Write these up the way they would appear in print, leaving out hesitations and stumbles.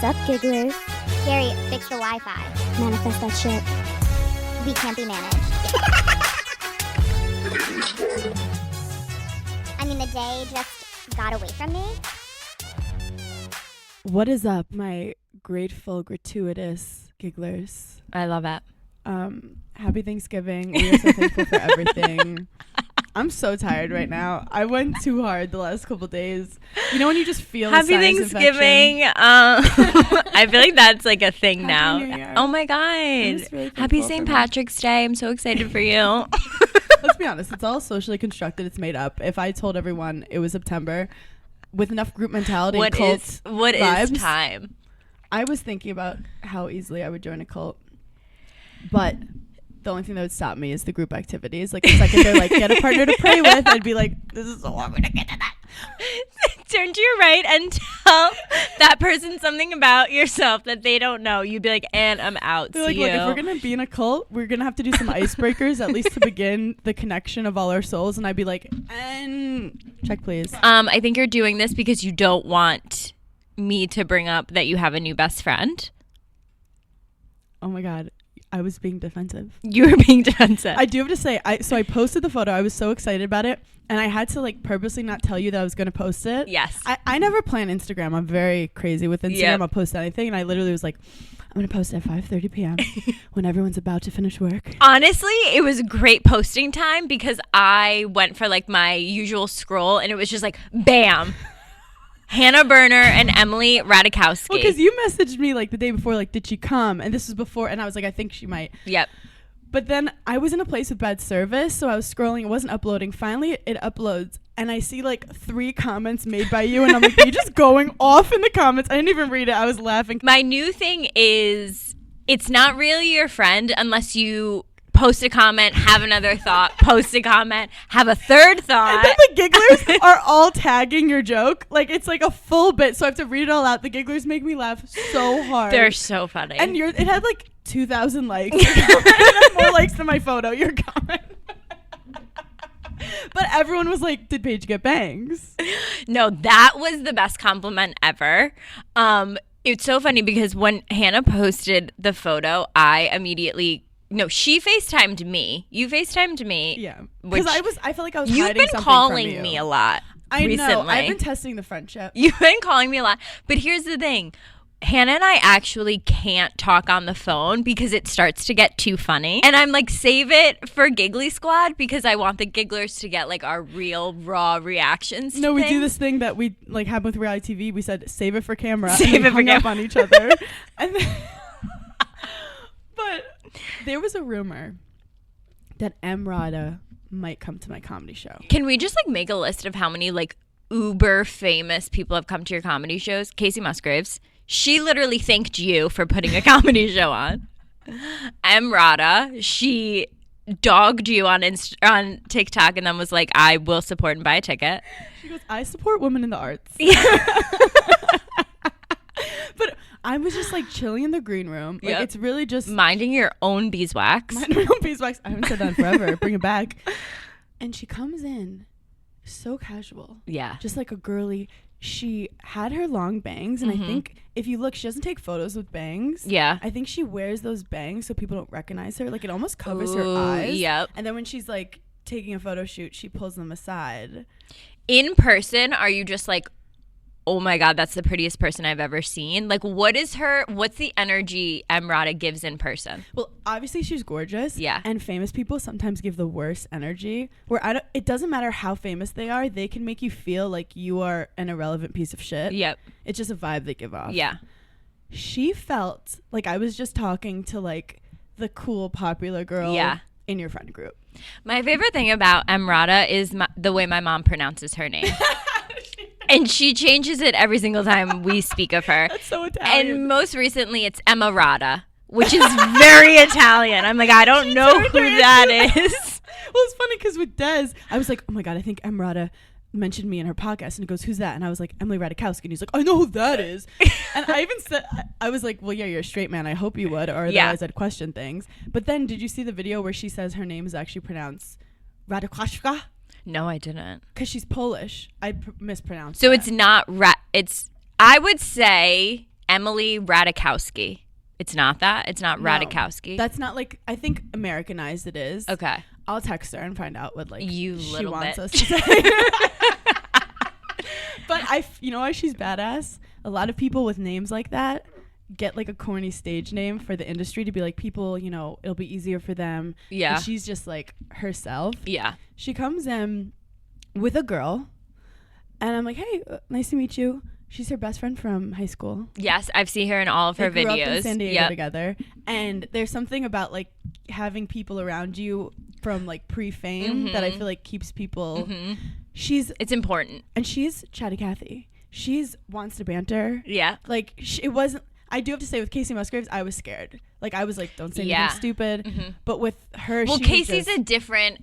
up, gigglers? Gary, fix the Wi-Fi. Manifest that shit. We can't be managed. I mean, the day just got away from me. What is up, my grateful, gratuitous gigglers? I love it. Happy Thanksgiving. We are so thankful for everything. I'm so tired right now. I went too hard the last couple days. You know when you just feel Happy Thanksgiving. I feel like that's like a thing Happy now. New Year. Oh my God. Really Happy thankful St. for Patrick's Day. I'm so excited for you. Let's be honest. It's all socially constructed. It's made up. If I told everyone it was September with enough group mentality and cult what vibes, is time? I was thinking about how easily I would join a cult. But the only thing that would stop me is the group activities. Like the second they're like, get a partner to pray with, I'd be like, this is so hard to get to that. Turn to your right and tell that person something about yourself that they don't know. You'd be like, and I'm out. They're like, See look, you. if we're going to be in a cult, we're going to have to do some icebreakers, at least to begin the connection of all our souls. And I'd be like, and check, please. I think you're doing this because you don't want me to bring up that you have a new best friend. Oh my God. I was being defensive. You were being defensive. I do have to say, I posted the photo. I was so excited about it. And I had to like purposely not tell you that I was going to post it. Yes. I never plan Instagram. I'm very crazy with Instagram. Yep. I'll post anything. And I literally was like, I'm going to post at 5:30 p.m. when everyone's about to finish work. Honestly, it was great posting time because I went for like my usual scroll and it was just like, bam. Hannah Berner and Emily Ratajkowski. Well, because you messaged me like the day before, like, did she come? And this was before, and I was like, I think she might. Yep. But then I was in a place with bad service, so I was scrolling. It wasn't uploading. Finally, it uploads, and I see like 3 comments made by you, and I'm like, you're just going off in the comments. I didn't even read it. I was laughing. My new thing is it's not really your friend unless you post a comment, have another thought, post a comment, have a third thought. And then the gigglers are all tagging your joke. Like, it's like a full bit, so I have to read it all out. The gigglers make me laugh so hard. They're so funny. And it had like 2,000 likes. It had more likes than my photo, your comment. But everyone was like, did Paige get bangs? No, that was the best compliment ever. It's so funny because when Hannah posted the photo, I immediately... No, she FaceTimed me. You FaceTimed me. Yeah. Because I felt like I was hiding You've been something calling from you. me a lot I recently. know. I've been testing the friendship. You've been calling me a lot. But here's the thing. Hannah and I actually can't talk on the phone because it starts to get too funny. And I'm like, save it for Giggly Squad because I want the gigglers to get like our real raw reactions. No, to we do things. this thing that we like have with reality TV. We said, save it for camera. Save and it for hung up camera. on each other. And then, but there was a rumor that Emrata might come to my comedy show. Can we just like make a list of how many like uber famous people have come to your comedy shows? Casey Musgraves. She literally thanked you for putting a comedy show on. Emrata, she dogged you on TikTok and then was like, I will support and buy a ticket. She goes, I support women in the arts. Yeah. But I was just like chilling in the green room. Like, Yep. it's really just Minding your own beeswax. my own beeswax. I haven't said that in forever. Bring it back. And she comes in so casual. Yeah. Just like a girly. She had her long bangs, and I think if you look, she doesn't take photos with bangs. Yeah. I think she wears those bangs so people don't recognize her. Like, it almost covers her Ooh, eyes. yep. And then when she's like taking a photo shoot, she pulls them aside. In person, are you just like, oh my God, that's the prettiest person I've ever seen? Like, what's the energy Emrata gives in person? Well, obviously she's gorgeous. Yeah. And famous people sometimes give the worst energy. Where it doesn't matter how famous they are, they can make you feel like you are an irrelevant piece of shit. Yep. It's just a vibe they give off. Yeah. She felt like I was just talking to like the cool popular girl in your friend group. My favorite thing about Emrata is the way my mom pronounces her name. And she changes it every single time we speak of her. That's so Italian. And most recently, it's Emrata, which is very Italian. I'm like, I don't know who that is. Well, it's funny because with Des, I was like, oh my God, I think Emrata mentioned me in her podcast. And he goes, who's that? And I was like, Emily Ratajkowski. And he's like, I know who that is. And I even said, I was like, well, yeah, you're a straight man. I hope you would. Or otherwise I'd question things. But then did you see the video where she says her name is actually pronounced Ratajkowska? No, I didn't. Because she's Polish. I mispronounced So that. it's not it's I would say Emily Ratajkowski. It's not that? It's not No, Ratajkowski? That's not like, I think Americanized it is. Okay. I'll text her and find out what like You she little wants bitch. us to say. But you know why she's badass? A lot of people with names like that get like a corny stage name for the industry to be like, people, you know, it'll be easier for them. Yeah. And she's just like herself. Yeah. She comes in with a girl and I'm like, hey, nice to meet you. She's her best friend from high school. Yes, I've seen her in all of her They grew videos. up in San Diego Yep. together. And there's something about like having people around you from like pre-fame that I feel like keeps people. It's important. And she's chatty Cathy. She's wants to banter. Yeah. Like it wasn't. I do have to say with Casey Musgraves, I was scared. Like I was like, don't say anything stupid. But with her, Well, she Casey's was just,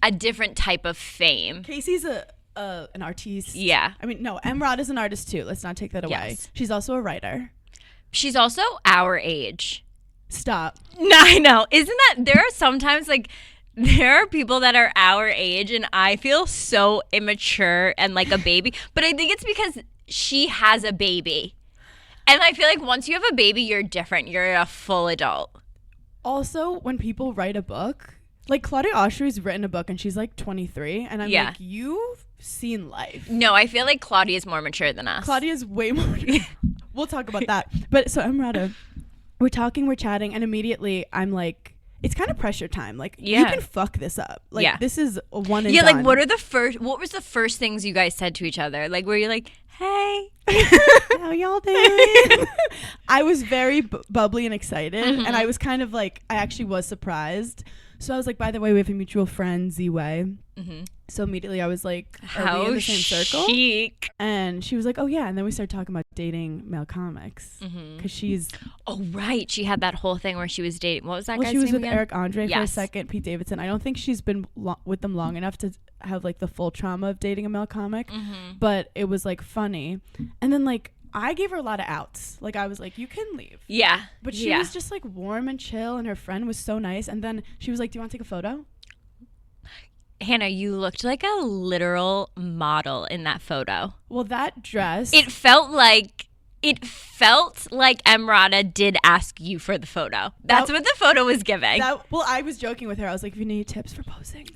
a different type of fame. Casey's an artiste. Yeah. I mean, no, Emrod is an artist too. Let's not take that away. Yes. She's also a writer. She's also our age. Stop. No, I know. Isn't that there are sometimes like there are people that are our age and I feel so immature and like a baby, but I think it's because she has a baby. And I feel like once you have a baby, you're different. You're a full adult. Also, when people write a book, like Claudia Oshry's written a book and she's like 23, and I'm like, you've seen life. No, I feel like Claudia's more mature than us. Claudia's way more. We'll talk about that. But so Emrata, we're talking, we're chatting, and immediately I'm like, it's kind of pressure time. Like, you can fuck this up. Like, this is a one and done. like, what was the first things you guys said to each other? Like, were you like, hey, how y'all doing? I was very bubbly and excited, and I was kind of like, I actually was surprised. So I was like, by the way, we have a mutual friend, Z-Way. So immediately I was like, are we in the same circle? Chic. And she was like, oh yeah. And then we started talking about dating male comics. Because she's... Oh, right. She had that whole thing where she was dating. What was that guy's name she was with again? Eric Andre for a second, Pete Davidson. I don't think she's been with them long enough to have like the full trauma of dating a male comic. But it was like funny. And then like, I gave her a lot of outs. Like, I was like, you can leave. Yeah. But she was just like warm and chill, and her friend was so nice. And then she was like, do you want to take a photo? Hannah, you looked like a literal model in that photo. Well, that dress. It felt like Emrata did ask you for the photo. That's what the photo was giving. Well, I was joking with her. I was like, if you need tips for posing.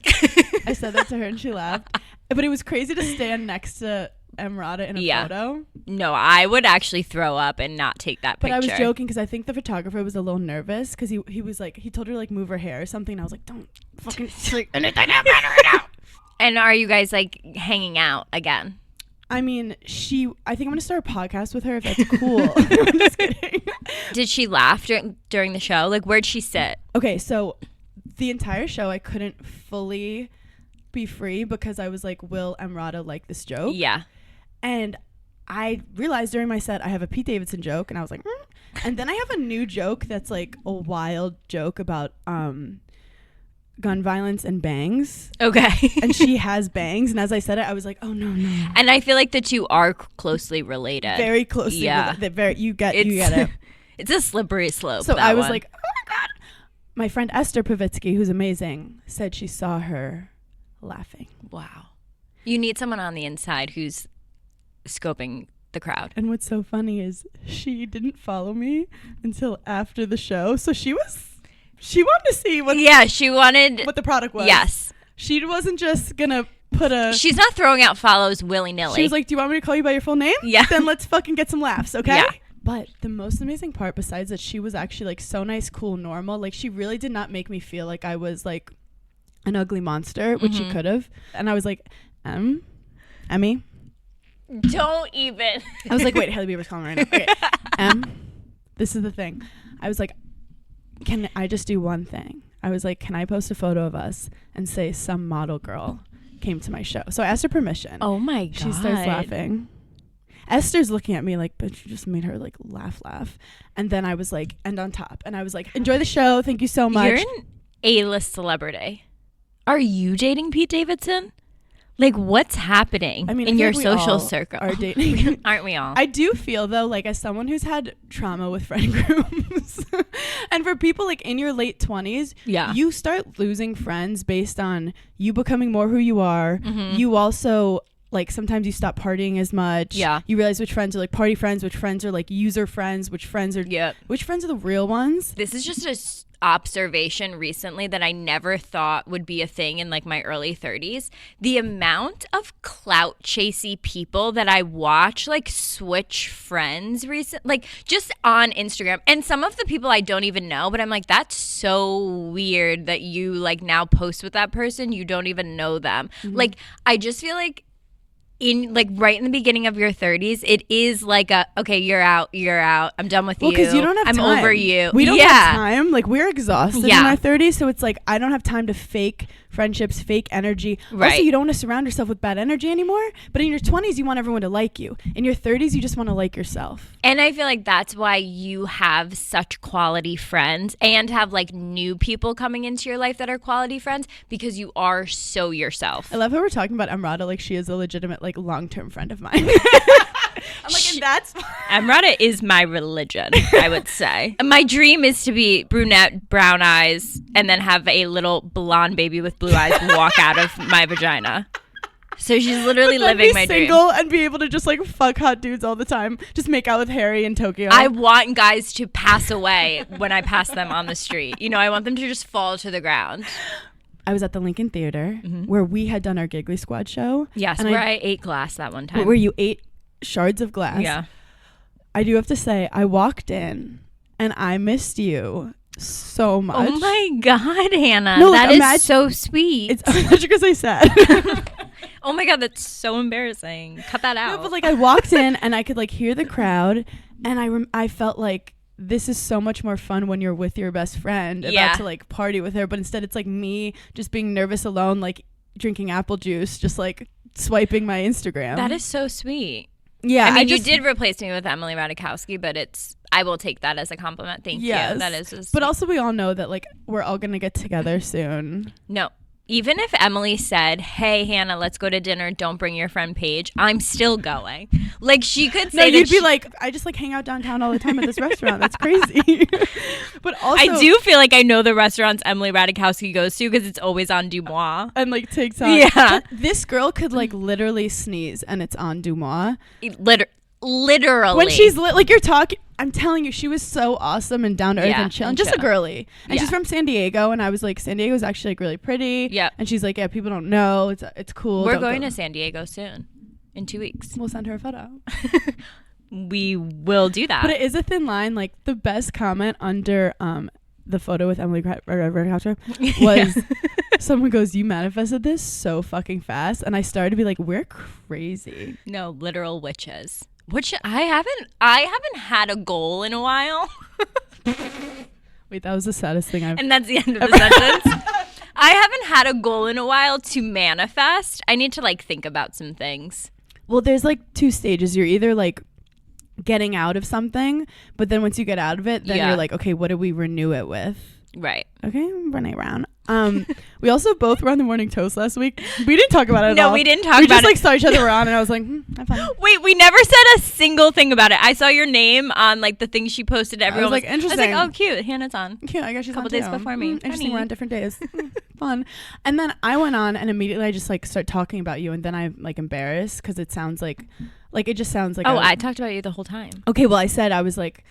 I said that to her and she laughed. But it was crazy to stand next to Emrata in a photo. No, I would actually throw up and not take that picture. But I was joking because I think the photographer was a little nervous because he was like, he told her to like move her hair or something. And I was like, don't fucking say anything about her. And are you guys like hanging out again? I mean, I think I'm going to start a podcast with her if that's cool. I'm just kidding. Did she laugh during the show? Like, where'd she sit? Okay, so the entire show I couldn't fully be free because I was like, will Emrata like this joke? Yeah. And I realized during my set I have a Pete Davidson joke, and I was like, and then I have a new joke that's like a wild joke about gun violence and bangs. Okay. And she has bangs, and as I said it, I was like, oh no. And I feel like the two are closely related. Very closely. Yeah. You get it. It's a slippery slope. So I was like, oh my God. My friend Esther Pavitsky, who's amazing, said she saw her laughing. Wow. You need someone on the inside who's scoping the crowd. And what's so funny is she didn't follow me until after the show. So she wanted to see what the product was. Yes. She wasn't just gonna she's not throwing out follows willy-nilly. She was like, do you want me to call you by your full name? Yeah. Then let's fucking get some laughs, okay? Yeah. But the most amazing part, besides that she was actually like so nice, cool, normal, like she really did not make me feel like I was like an ugly monster, which she could have. And I was like, Emmy? Don't even. I was like, wait, Hailey Bieber's calling right now. Okay. This is the thing. I was like, can I just do one thing? I was like, can I post a photo of us and say some model girl came to my show? So I asked her permission. Oh my God. She starts laughing. Esther's looking at me like, but you just made her like laugh. And then I was like, and on top. And I was like, enjoy the show. Thank you so much. You're an A-list celebrity. Are you dating Pete Davidson? Like, what's happening in your social circle? Are dating. Aren't we all? I do feel, though, like as someone who's had trauma with friend groups, and for people like in your late 20s, you start losing friends based on you becoming more who you are. You also like sometimes you stop partying as much. Yeah. You realize which friends are like party friends, which friends are like user friends, which friends are the real ones. This is just a observation recently that I never thought would be a thing in like my early 30s. The amount of clout chasey people that I watch like switch friends like just on Instagram, and some of the people I don't even know, but I'm like, that's so weird that you like now post with that person, you don't even know them. Like I just feel like in like right in the beginning of your 30s, it is like okay, you're out, I'm done with you, because you don't have I'm time. over you. We don't have time. Like we're exhausted in our 30s, so it's like I don't have time to fake friendships, fake energy. Right. Also, you don't want to surround yourself with bad energy anymore, but in your 20s you want everyone to like you. In your 30s you just want to like yourself. And I feel like that's why you have such quality friends and have like new people coming into your life that are quality friends, because you are so yourself. I love how we're talking about Emrata like she is a legitimate like long-term friend of mine. I'm like, and that's Emrata is my religion, I would say. My dream is to be brunette, brown eyes, and then have a little blonde baby with blue eyes walk out of my vagina. So she's literally living my dream. Single and be able to just like fuck hot dudes all the time. Just make out with Harry in Tokyo. I want guys to pass away when I pass them on the street. You know, I want them to just fall to the ground. I was at the Lincoln Theater where we had done our Giggly Squad show. Yes, and where I ate glass that one time. Where you ate shards of glass. Yeah. I do have to say, I walked in and I missed you so much. Oh my God, Hannah. No, that like, is so sweet. It's much because I said. Oh my God, that's so embarrassing. Cut that out. No, but like I walked in and I could like hear the crowd, and I felt like this is so much more fun when you're with your best friend about to like party with her, but instead it's like me just being nervous alone, like drinking apple juice, just like swiping my Instagram. That is so sweet. Yeah, I mean, you did replace me with Emily Ratajkowski, but I will take that as a compliment. Thank you. That is just but also we all know that like we're all gonna get together soon. No. Even if Emily said, hey, Hannah, let's go to dinner, don't bring your friend Paige, I'm still going. Like, she could say you'd be like, I just like hang out downtown all the time at this restaurant. That's crazy. But also, I do feel like I know the restaurants Emily Ratajkowski goes to because it's always on Dumois. And like TikTok. Yeah. This girl could like literally sneeze and it's on Dumois. Literally. When she's like, you're talking, I'm telling you, she was so awesome and down to earth and chill. And just a girly. And she's from San Diego. And I was like, San Diego's actually like really pretty. Yeah. And she's like, yeah, people don't know. It's cool. We're going to San Diego soon. In 2 weeks. We'll send her a photo. We will do that. But it is a thin line. Like the best comment under the photo with Emily Ratajkowski was someone goes, you manifested this so fucking fast. And I started to be like, we're crazy. No, literal witches. Which I haven't had a goal in a while. Wait, that was the saddest thing I've... And that's the end of the sentence. I haven't had a goal in a while to manifest. I need to like think about some things. Well, there's like two stages. You're either like getting out of something, but then once you get out of it, then you're like, okay, what do we renew it with? Right. Okay, Renee Brown. We also both were on the Morning Toast last week. We didn't talk about it at all. No, we didn't talk about it. We just like saw each other around, and I was like, have fun. Wait, we never said a single thing about it. I saw your name on like the thing she posted. Everyone I was like, interesting. I was like, oh, cute. Hannah's on. Cute. I guess she's a couple on days too. before me. Interesting. We're on different days. Fun. And then I went on, and immediately I just like start talking about you, and then I'm like embarrassed because it sounds like it just sounds like. Oh, I talked about you the whole time. Okay, well, I was like,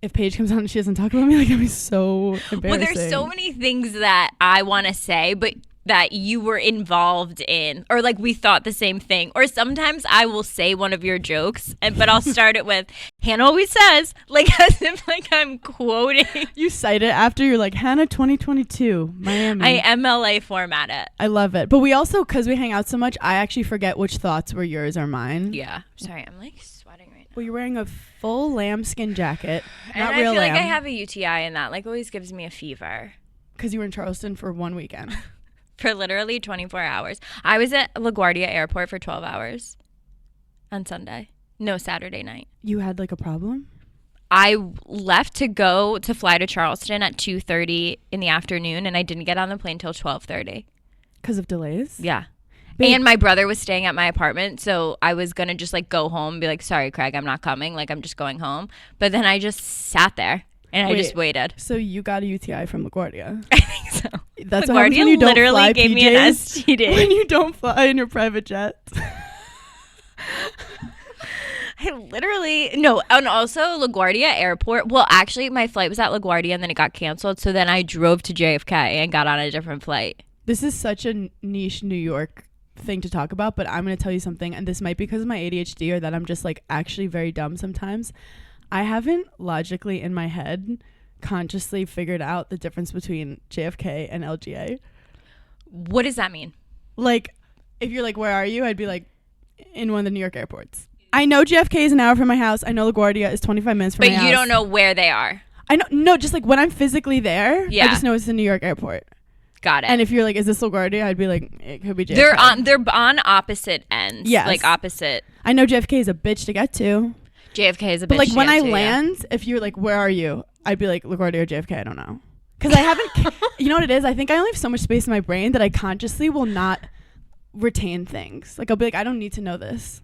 if Paige comes on and she doesn't talk about me, like, I'd be so embarrassing. Well, there's so many things that I want to say, but that you were involved in, or like we thought the same thing. Or sometimes I will say one of your jokes, but I'll start it with, Hannah always says, like as if like I'm quoting. You cite it after you're like, Hannah 2022, Miami. I MLA format it. I love it. But we also, because we hang out so much, I actually forget which thoughts were yours or mine. Yeah. Sorry, I'm like sweating right now. Well, you're wearing a full lambskin jacket. And not I real feel lamb. like I have a UTI, and that like always gives me a fever. Because you were in Charleston for one weekend. For literally 24 hours. I was at LaGuardia Airport for 12 hours on Sunday. No, Saturday night. You had like a problem? I left to fly to Charleston at 2:30 in the afternoon, and I didn't get on the plane till 12:30. Because of delays? Yeah. Babe. And my brother was staying at my apartment, so I was going to just like go home and be like, sorry, Craig, I'm not coming. Like, I'm just going home. But then I just sat there. And I just waited. So you got a UTI from LaGuardia? I think so. That's what happens LaGuardia when you don't literally fly gave PJs, me an STD. when you don't fly in your private jet. I literally no, and also LaGuardia Airport. Well, actually, my flight was at LaGuardia and then it got canceled. So then I drove to JFK and got on a different flight. This is such a niche New York thing to talk about, but I'm going to tell you something, and this might be because of my ADHD or that I'm just like actually very dumb sometimes. I haven't logically in my head consciously figured out the difference between JFK and LGA. What does that mean? Like, if you're like, where are you? I'd be like, in one of the New York airports. I know JFK is an hour from my house. I know LaGuardia is 25 minutes from my house. But you don't know where they are. I know, no, just like when I'm physically there, Yeah. I just know it's the New York airport. Got it. And if you're like, is this LaGuardia? I'd be like, it could be JFK. They're on opposite ends. Yes. Like opposite. I know JFK is a bitch to get to. JFK is a bitch. But like to when get I to, yeah. land, if you're like, where are you? I'd be like, LaGuardia or JFK, I don't know. Because I haven't, you know what it is? I think I only have so much space in my brain that I consciously will not retain things. Like I'll be like, I don't need to know this.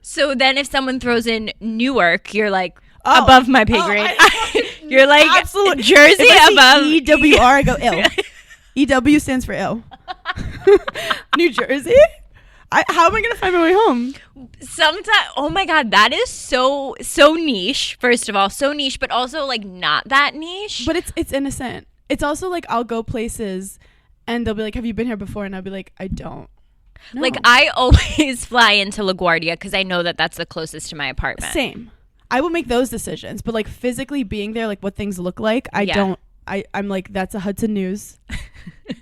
So then if someone throws in Newark, you're like, above my pay grade. You're like, absolutely. Jersey If I above. see EWR, I go ill. EW stands for ill. New Jersey? How am I going to find my way home? Sometimes, oh my God, that is so niche. First of all, so niche, but also like not that niche. But it's innocent. It's also like I'll go places and they'll be like, have you been here before? And I'll be like, I don't. No. Like I always fly into LaGuardia because I know that that's the closest to my apartment. Same. I will make those decisions, but like physically being there, like what things look like, I Yeah. don't. I'm like, that's a Hudson News.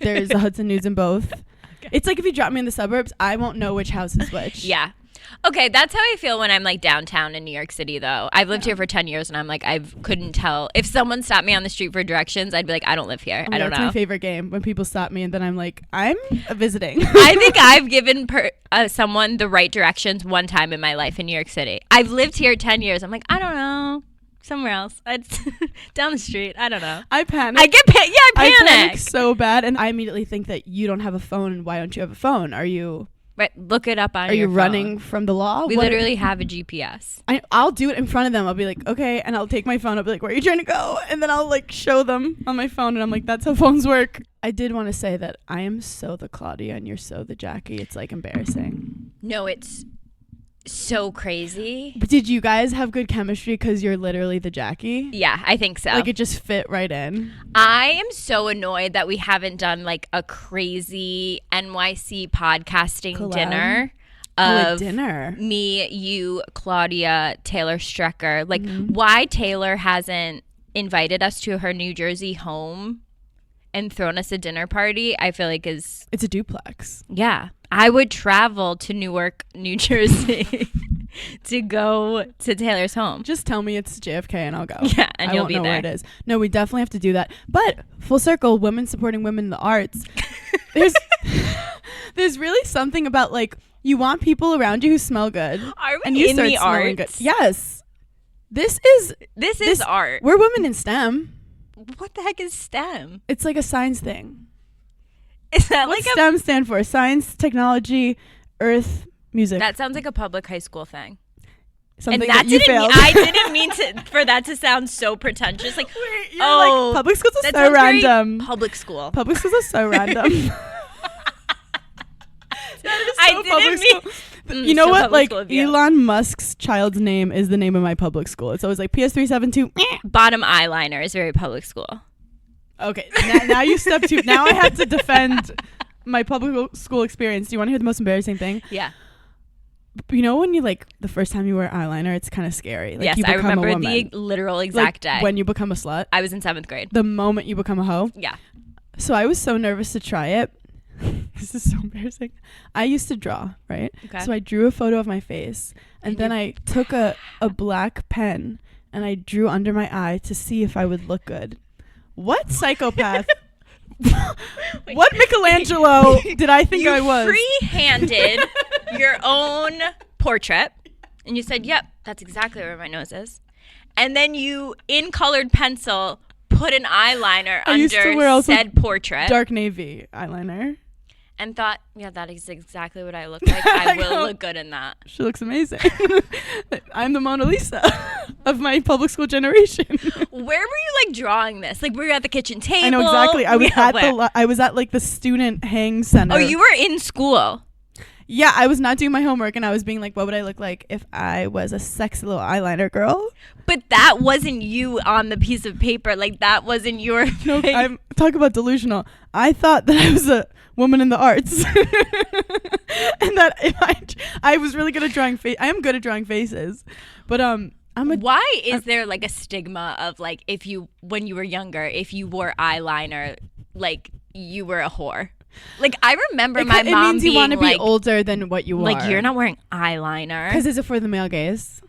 There's a Hudson News in both. Okay. It's like if you drop me in the suburbs, I won't know which house is which. Yeah. Okay, that's how I feel when I'm like downtown in New York City though. I've lived here for 10 years and I'm like, I couldn't tell. If someone stopped me on the street for directions, I'd be like, I don't live here. I don't know. That's my favorite game, when people stop me and then I'm like, I'm visiting. I think I've given someone the right directions one time in my life in New York City. I've lived here 10 years. I'm like, I don't know. Somewhere else. Down the street. I don't know. I panic. I panic so bad. And I immediately think that you don't have a phone. And why don't you have a phone? Are you... Right, look it up on your Are you phone. running from the law? We literally have a GPS. I'll do it in front of them. I'll be like, okay. And I'll take my phone. I'll be like, where are you trying to go? And then I'll like show them on my phone. And I'm like, that's how phones work. I did want to say that I am so the Claudia and you're so the Jackie. It's like embarrassing. No, it's so crazy. But did you guys have good chemistry because you're literally the Jackie? Yeah, I think so. Like it just fit right in. I am so annoyed that we haven't done like a crazy NYC podcasting Collab? dinner. Of dinner. Me, you, Claudia, Taylor Strecker. Like, why Taylor hasn't invited us to her New Jersey home and thrown us a dinner party, I feel like is... It's a duplex. Yeah. I would travel to Newark, New Jersey to go to Taylor's home. Just tell me it's JFK and I'll go. Yeah, and I you'll won't be know there. where it is. No, we definitely have to do that. But full circle, women supporting women in the arts. There's really something about like you want people around you who smell good. Are we and you in start the smelling arts? good. Yes. This is art. We're women in STEM. What the heck is STEM? It's like a science thing. Is that What like STEM stand for? Science, technology, earth, music. That sounds like a public high school thing. Something And that you failed. I didn't mean for that to sound so pretentious. Like, You're like, public schools are that so sounds very random. Public school. Public schools are so random. I didn't mean. You know so what? public Like school of you. Elon Musk's child's name is the name of my public school. It's always like PS372. Bottom eyeliner is very public school. Okay, now you step two. Now I have to defend my public school experience. Do you want to hear the most embarrassing thing? Yeah. You know when you like the first time you wear eyeliner, it's kind of scary. Like, Yes, you I become a remember woman. the literal exact day. When you become a slut. I was in 7th grade. The moment you become a hoe. Yeah. So I was so nervous to try it. This is so embarrassing. I used to draw, right? Okay. So I drew a photo of my face and then I took a black pen and I drew under my eye to see if I would look good. What psychopath? What Michelangelo did I think I was? You free-handed your own portrait and you said, yep, that's exactly where my nose is. And then you, in colored pencil, put an eyeliner I used to under wear also said portrait. Dark navy eyeliner. And thought, yeah, that is exactly what I look like. I will look good in that. She looks amazing. I'm the Mona Lisa of my public school generation. Where were you like drawing this? Like, were you at the kitchen table? I know exactly. I was Yeah, at where? I was at like the student hang center. Oh, you were in school. Yeah, I was not doing my homework and I was being like, what would I look like if I was a sexy little eyeliner girl? But that wasn't you on the piece of paper. Like, that wasn't your No, thing. I'm talking about delusional. I thought that I was a woman in the arts. And that if I was really good at drawing I am good at drawing faces. But Why is there like a stigma of like when you were younger, if you wore eyeliner, like you were a whore? Like, I remember my mom it means you being want to be like, older than what you are. like, you're not wearing eyeliner. Because is it for the male gaze?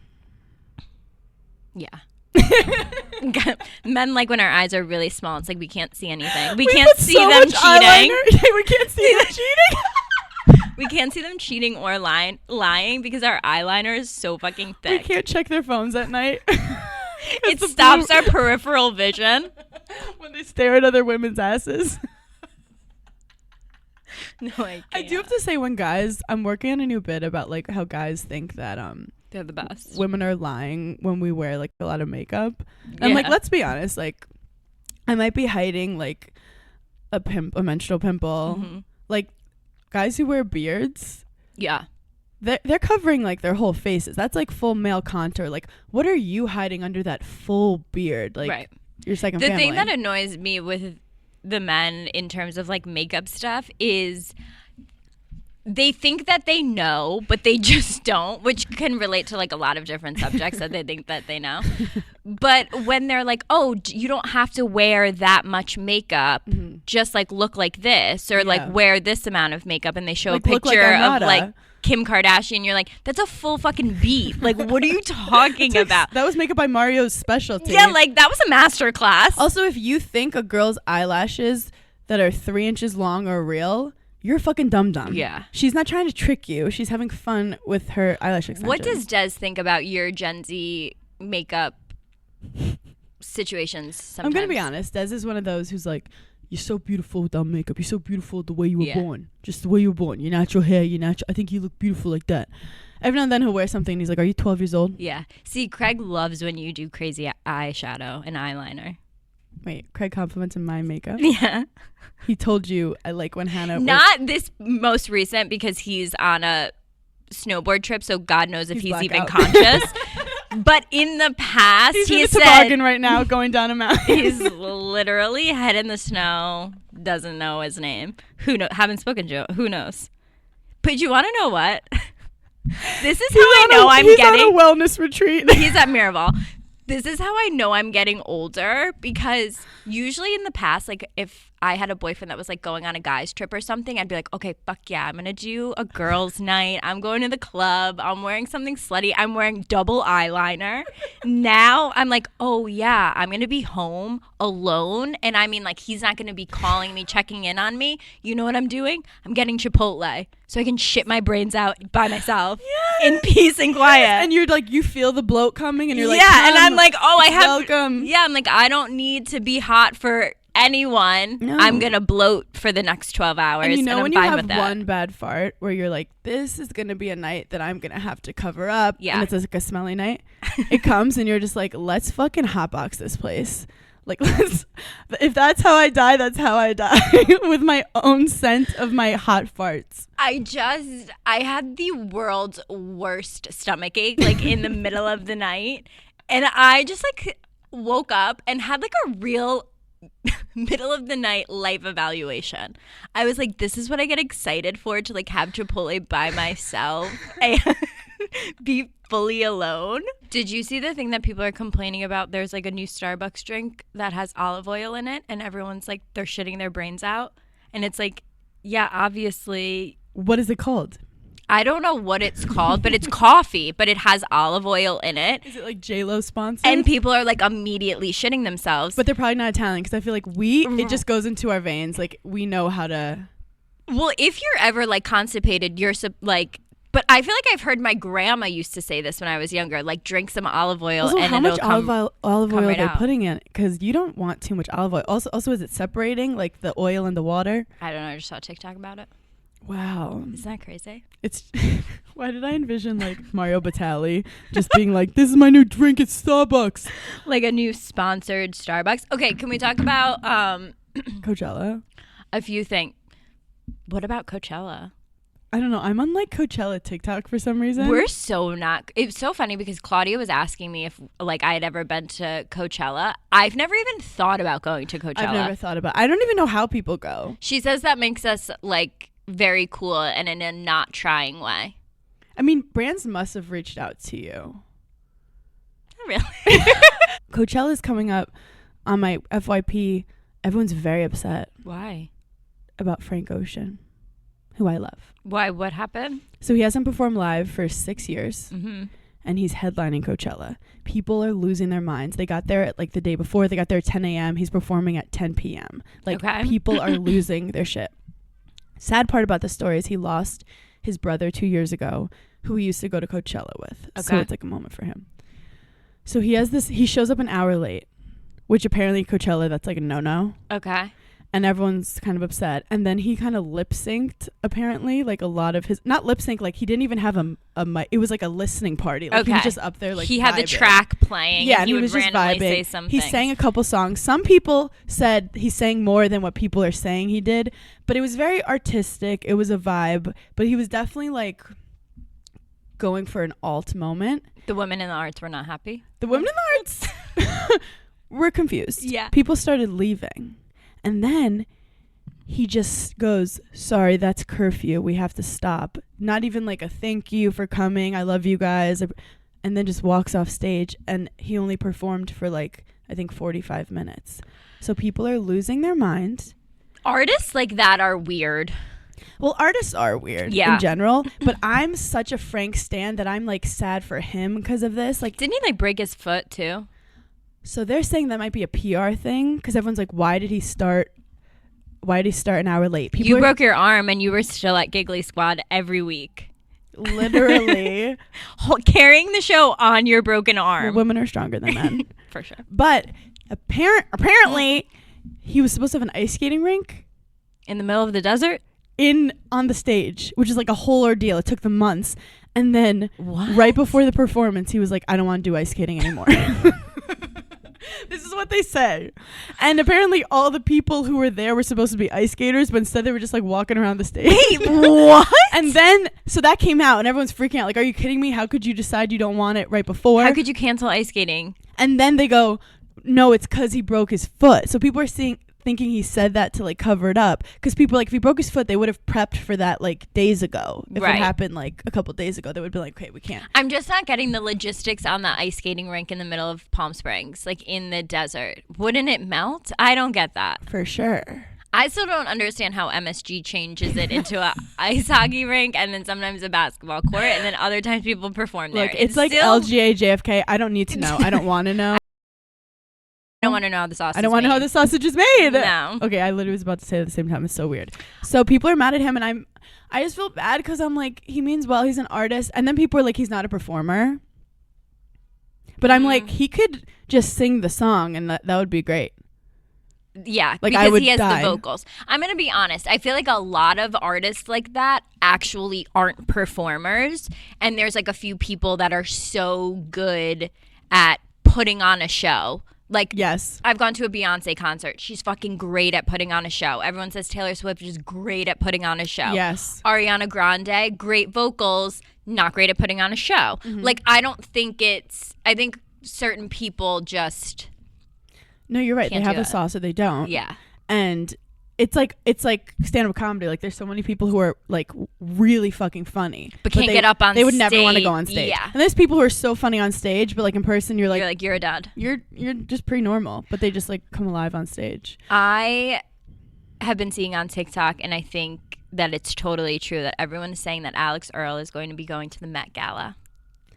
Yeah. Men like when our eyes are really small. It's like we can't see anything. We We can't put see so them much cheating. eyeliner. We can't see them cheating. We can't see them cheating or lying because our eyeliner is so fucking We thick. can't check their phones at night. It stops our peripheral vision. when they stare at other women's asses. No, I can't. I do have to say, when guys, I'm working on a new bit about like how guys think that They're the best. women are lying when we wear like a lot of makeup. And like, let's be honest, like I might be hiding like a menstrual pimple. Mm-hmm. Like guys who wear beards, Yeah. they're covering like their whole faces. That's like full male contour. Like, what are you hiding under that full beard? Like, Right. your second The family. thing that annoys me with the men in terms of like makeup stuff is they think that they know, but they just don't, which can relate to like a lot of different subjects that they think that they know. But when they're like, oh, you don't have to wear that much makeup, just like look like this, or like wear this amount of makeup, and they show Like, a look like picture I'm of Nada. like Kim Kardashian, you're like, that's a full fucking beat. Like, what are you talking about? That was makeup by Mario's specialty. Yeah, like that was a master class. Also, if you think a girl's eyelashes that are 3 inches long are real, you're a fucking dum-dum. Yeah. She's not trying to trick you. She's having fun with her eyelash extensions. What does Des think about your Gen Z makeup situations sometimes? I'm going to be honest. Des is one of those who's like, you're so beautiful without makeup. You're so beautiful the way you were born. Just the way you were born. Your natural hair, I think you look beautiful like that. Every now and then he'll wear something and he's like, are you 12 years old? Yeah. See, Craig loves when you do crazy eyeshadow and eyeliner. Wait, Craig complimented my makeup? Yeah. He told you I like when Hannah... Not this most recent because he's on a snowboard trip, so God knows if he's even blackout. conscious. But in the past, He's he in a said toboggan right now going down a mountain. he's literally head in the snow, doesn't know his name. Who know? Haven't spoken to him. Who knows? But you want to know what? This is how I know I'm he's getting... on a wellness retreat. He's at Miraval. This is how I know I'm getting older, because usually in the past, like if I had a boyfriend that was like going on a guy's trip or something, I'd be like, okay, fuck yeah, I'm going to do a girls' night. I'm going to the club. I'm wearing something slutty. I'm wearing double eyeliner. Now I'm like, oh yeah, I'm going to be home alone. And I mean, like, he's not going to be calling me, checking in on me. You know what I'm doing? I'm getting Chipotle so I can shit my brains out by myself in peace and quiet. And you're like, you feel the bloat coming and you're like, yeah, and "Come, I'm like, oh, I have welcome. Yeah, I'm like, I don't need to be hot for anyone. No. I'm gonna bloat for the next 12 hours, And you know I'm when you fine have with that. one bad fart where you're like, this is going to be a night that I'm going to have to cover up. Yeah. And it's like a smelly night. It comes and you're just like, let's fucking hotbox this place. Like, if that's how I die, that's how I die. With my own scent of my hot farts. I had the world's worst stomach ache, like in the middle of the night. And I just like woke up and had like a real middle of the night life evaluation. I was like, this is what I get excited for, to like have Chipotle by myself and be fully alone. Did you see the thing that people are complaining about? There's like a new Starbucks drink that has olive oil in it, and everyone's like, they're shitting their brains out. And it's like, yeah, obviously. What is it called? I don't know what it's called, but it's coffee, but it has olive oil in it. Is it like J-Lo sponsored? And people are like immediately shitting themselves. But they're probably not Italian, because I feel like it just goes into our veins. Like, we know how to... Well, if you're ever like constipated, you're like... But I feel like I've heard my grandma used to say this when I was younger, like, drink some olive oil Also, and how much olive oil right they're out. putting in? Because you don't want too much olive oil. Also, is it separating, like, the oil and the water? I don't know. I just saw a TikTok about it. Wow. Isn't that crazy? It's... Why did I envision, like, Mario Batali just being like, this is my new drink at Starbucks? Like a new sponsored Starbucks. Okay, can we talk about Coachella. a few things? What about Coachella? I don't know. I'm on like Coachella TikTok for some reason. We're so not. It's so funny because Claudia was asking me if like I had ever been to Coachella. I've never even thought about going to Coachella. I've never thought about. I don't even know how people go. She says that makes us like very cool and in a not trying way. I mean, brands must have reached out to you. Not really. Coachella is coming up on my FYP. Everyone's very upset Why? about Frank Ocean, who I love. Why? What happened? So he hasn't performed live for 6 years, and he's headlining Coachella. People are losing their minds. They got there at like the day before. They got there at 10 a.m. He's performing at 10 p.m. Like people are losing their shit. Sad part about the story is he lost his brother 2 years ago, who he used to go to Coachella with. So it's like a moment for him. So he shows up an hour late, which apparently Coachella, that's like a no-no. Okay. And everyone's kind of upset. And then he kind of lip synced, apparently, like a lot of his, not lip sync, like he didn't even have a mic. It was like a listening party. Like he was just up there, like he had vibing. the track playing. Yeah, and he would was just randomly vibing. say something. He sang a couple songs. Some people said he sang more than what people are saying he did, but it was very artistic. It was a vibe, but he was definitely like going for an alt moment. The women in the arts were not happy. The women in the arts were confused. Yeah. People started leaving. And then he just goes, sorry, that's curfew. We have to stop. Not even like a thank you for coming. I love you guys. And then just walks off stage. And he only performed for like, I think 45 minutes. So people are losing their minds. Artists like that are weird. Well, artists are weird in general, but I'm such a Frank stan that I'm like sad for him because of this. Like, didn't he like break his foot too? So they're saying that might be a PR thing because everyone's like, why did he start an hour late? You broke your arm and you were still at Giggly Squad every week. Literally. Carrying the show on your broken arm. Well, women are stronger than men. For sure. But apparently he was supposed to have an ice skating rink. In the middle of the desert? On the stage, which is like a whole ordeal. It took them months. And then right before the performance, he was like, I don't want to do ice skating anymore. This is what they say. And apparently all the people who were there were supposed to be ice skaters, but instead they were just like walking around the stage. Wait, what? And then, so that came out and everyone's freaking out. Like, are you kidding me? How could you decide you don't want it right before? How could you cancel ice skating? And then they go, no, it's because he broke his foot. So people are thinking he said that to like cover it up, because people like, if he broke his foot, they would have prepped for that like days ago. If it happened like a couple days ago, they would be like, okay, we can't. I'm just not getting the logistics on the ice skating rink in the middle of Palm Springs, like in the desert. Wouldn't it melt? I don't get that. For sure. I still don't understand how MSG changes it into a ice hockey rink and then sometimes a basketball court, and then other times people perform there. Look, it's like LGA JFK. I don't need to know. I don't want to know. I don't want to know how the sausage. I don't want to know how the sausage is made. No. Okay, I literally was about to say it at the same time. It's so weird. So people are mad at him, and I just feel bad because I'm like, he means well. He's an artist, and then people are like, he's not a performer. But I'm like, he could just sing the song, and that would be great. Yeah, like, because he has the vocals. I'm going to be honest. I feel like a lot of artists like that actually aren't performers, and there's like a few people that are so good at putting on a show. Like, yes, I've gone to a Beyonce concert. She's fucking great at putting on a show. Everyone says Taylor Swift is great at putting on a show. Yes. Ariana Grande, great vocals, not great at putting on a show. Mm-hmm. Like, I think certain people just... No, you're right. They have the sauce or they don't. Yeah. And it's like stand-up comedy. Like, there's so many people who are like really fucking funny, but can't get up on stage. They would never want to go on stage. Yeah. And there's people who are so funny on stage, but like in person, you're you're a dud. You're just pretty normal, but they just like come alive on stage. I have been seeing on TikTok, and I think that it's totally true that everyone is saying that Alex Earl is going to be going to the Met Gala.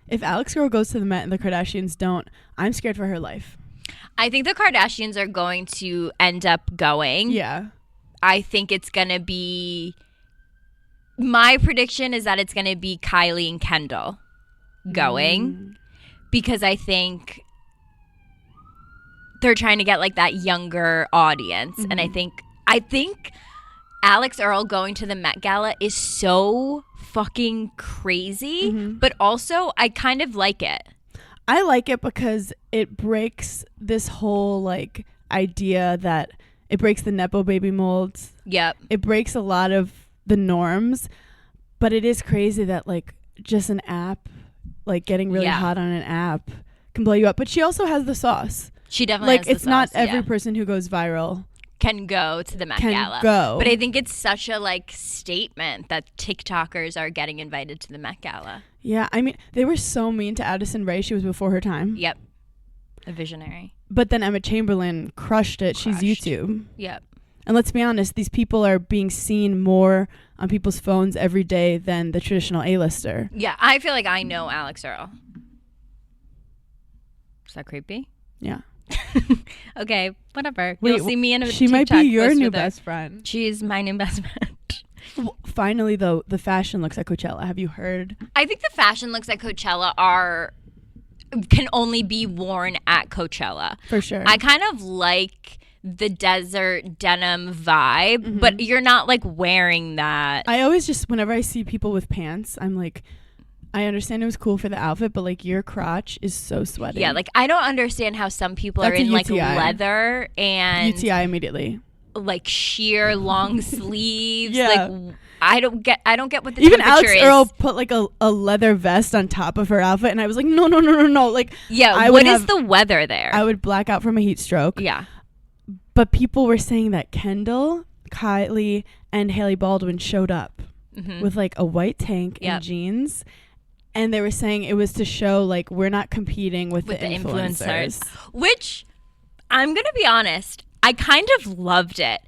If Alex Earl goes to the Met and the Kardashians don't, I'm scared for her life. I think the Kardashians are going to end up going. Yeah. I think it's going to be... My prediction is that it's going to be Kylie and Kendall going. Because I think they're trying to get like that younger audience. Mm-hmm. And I think Alex Earl going to the Met Gala is so fucking crazy. Mm-hmm. But also, I kind of like it. I like it because it breaks this whole like idea that it breaks the Nepo baby molds. Yep. It breaks a lot of the norms. But it is crazy that like just an app, like getting really hot on an app can blow you up. But she also has the sauce. She definitely like has it's the not sauce, every person who goes viral can go to the Met Gala. But I think it's such a like statement that TikTokers are getting invited to the Met Gala. Yeah, I mean, they were so mean to Addison Rae. She was before her time. Yep. A visionary. But then Emma Chamberlain crushed it. She's YouTube. Yep. And let's be honest, these people are being seen more on people's phones every day than the traditional A-lister. Yeah, I feel like I know Alex Earl. Is that creepy? Yeah. Okay, whatever. Wait, you'll see me in a she TikTok might be your post new with her. best friend. She's my new best friend. Finally, though, the fashion looks at Coachella. Have you heard? I think the fashion looks at Coachella can only be worn at Coachella. For sure. I kind of like the desert denim vibe, but you're not like wearing that. I always just, whenever I see people with pants, I'm like, I understand it was cool for the outfit, but like your crotch is so sweaty. Yeah, like I don't understand how some people are in like leather and UTI immediately. Like sheer long sleeves. Yeah. Like I don't get what the even temperature Alex is. Earl put like a leather vest on top of her outfit, and I was like, no. Like, yeah, what is the weather there? I would black out from a heat stroke. Yeah. But people were saying that Kendall, Kylie, and Hailey Baldwin showed up with like a white tank and jeans. And they were saying it was to show like we're not competing with the influencers. Which, I'm going to be honest, I kind of loved it.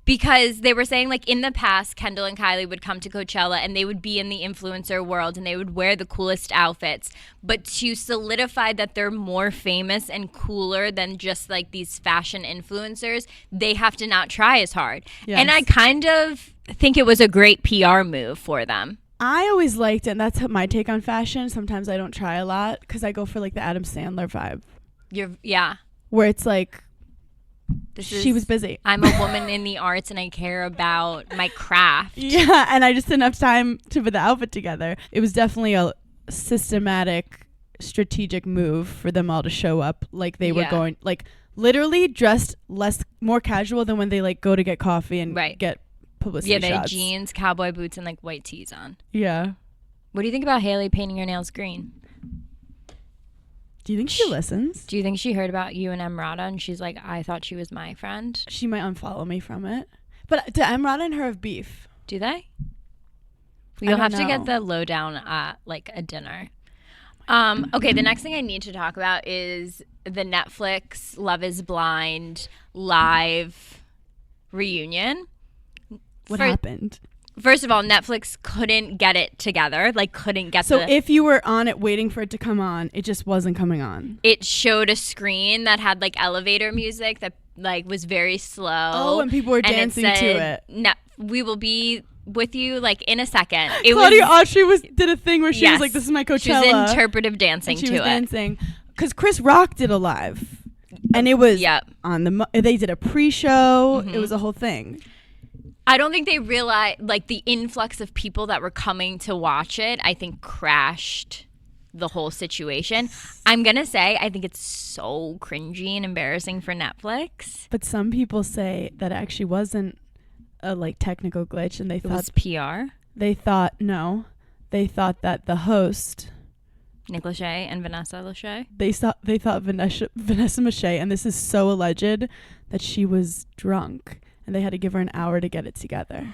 Because they were saying, like, in the past, Kendall and Kylie would come to Coachella and they would be in the influencer world and they would wear the coolest outfits. But to solidify that they're more famous and cooler than just, like, these fashion influencers, they have to not try as hard. Yes. And I kind of think it was a great PR move for them. I always liked it, and that's my take on fashion. Sometimes I don't try a lot because I go for, like, the Adam Sandler vibe. Yeah. Where it's like, she was busy. I'm a woman in the arts and I care about my craft. Yeah, and I just didn't have time to put the outfit together. It was definitely a systematic, strategic move for them all to show up like they were going, like literally dressed more casual than when they like go to get coffee and get publicity shots. Yeah, they had jeans, cowboy boots, and like white tees on. Yeah. What do you think about Hailey painting her nails green? Do you think she listens? Do you think she heard about you and Emrata and she's like, I thought she was my friend? She might unfollow me from it. But do Emrata and her have beef? Do they? You'll have to get the lowdown at like a dinner. Okay, the next thing I need to talk about is the Netflix Love is Blind live reunion. What happened? First of all, Netflix couldn't get it together. Like, couldn't get So if you were on it waiting for it to come on, it just wasn't coming on. It showed a screen that had, like, elevator music that, like, was very slow. Oh, and people were dancing to it. No, we will be with you, like, in a second. Claudia Autry did a thing where she was like, this is my Coachella. She was interpretive dancing to it. She was dancing. Because Chris Rock did a live. And it was on they did a pre-show. It was a whole thing. I don't think they realized, like, the influx of people that were coming to watch it, I think crashed the whole situation. I'm going to say, I think it's so cringy and embarrassing for Netflix. But some people say that it actually wasn't a, like, technical glitch, and they thought... It was PR? They thought that the host... Nick Lachey and Vanessa Lachey? They thought Vanessa Lachey, and this is so alleged, that she was drunk. And they had to give her an hour to get it together,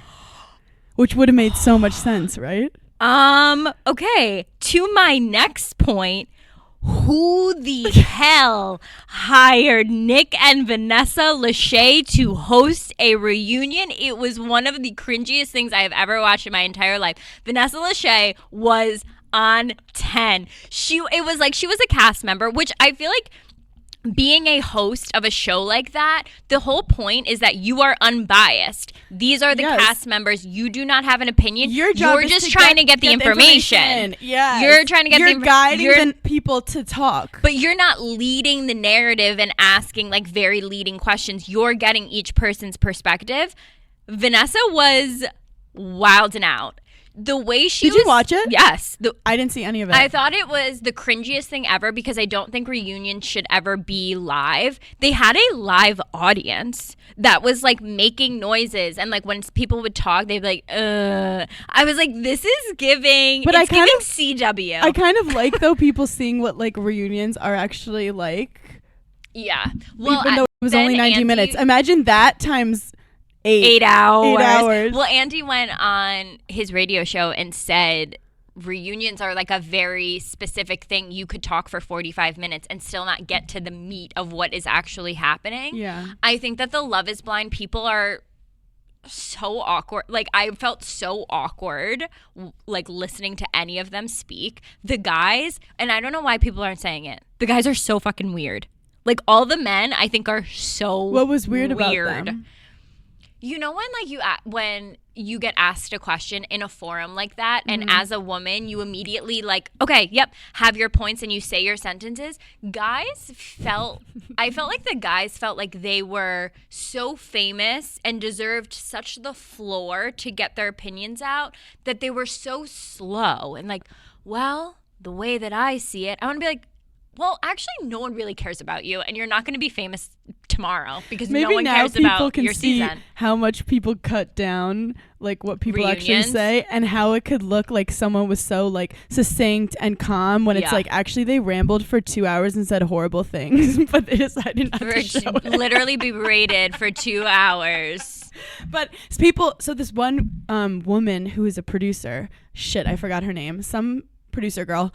which would have made so much sense, right? Okay. To my next point, who the hell hired Nick and Vanessa Lachey to host a reunion? It was one of the cringiest things I have ever watched in my entire life. Vanessa Lachey was on 10. It was like she was a cast member, which I feel like, being a host of a show like that, the whole point is that you are unbiased. These are the cast members. You do not have an opinion. You're just trying to get the information. Yeah, you're trying to get you're guiding people to talk, but you're not leading the narrative and asking like very leading questions. You're getting each person's perspective. Vanessa was wild and out. The way Did you watch it? Yes. I didn't see any of it. I thought it was the cringiest thing ever because I don't think reunions should ever be live. They had a live audience that was like making noises, and like when people would talk, they'd be like, I was like, this is giving, but it's giving CW. I kind of like though people seeing what like reunions are actually like. Yeah. Well, even though it was only 90 minutes. Imagine that times 8 hours. 8 hours. Well, Andy went on his radio show and said reunions are like a very specific thing. You could talk for 45 minutes and still not get to the meat of what is actually happening. Yeah. I think that the Love is Blind people are so awkward. Like, I felt so awkward like listening to any of them speak. The guys, and I don't know why people aren't saying it, the guys are so fucking weird. Like, all the men I think are so What was weird about them? You know when you get asked a question in a forum like that, and as a woman you immediately like, okay, yep, have your points and you say your sentences. I felt like the guys felt like they were so famous and deserved such the floor to get their opinions out that they were so slow and like, well, the way that I see it, I want to be like, well, actually, no one really cares about you, and you're not going to be famous tomorrow because no one cares about your season. How much people cut down, like what people actually Reunions? say, and how it could look like someone was so like succinct and calm when it's like actually they rambled for 2 hours and said horrible things, but they decided not to show it. Literally be berated for 2 hours. But people, so this one woman who is a producer, I forgot her name, some producer girl.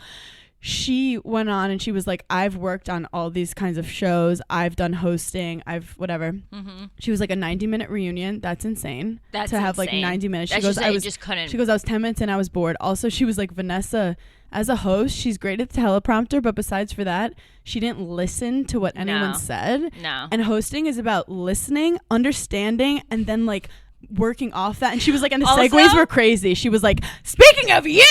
She went on and she was like, I've worked on all these kinds of shows. I've done hosting. I've whatever. Mm-hmm. She was like, a 90-minute reunion. That's insane. That's to have insane. like 90 minutes. That's She goes, just, I just couldn't. She goes, I was 10 minutes and I was bored. Also, she was like, Vanessa, as a host, she's great at the teleprompter, but besides for that, she didn't listen to what anyone said. No. And hosting is about listening, understanding, and then like working off that. And she was like, and the Also, segues were crazy. She was like, speaking of you.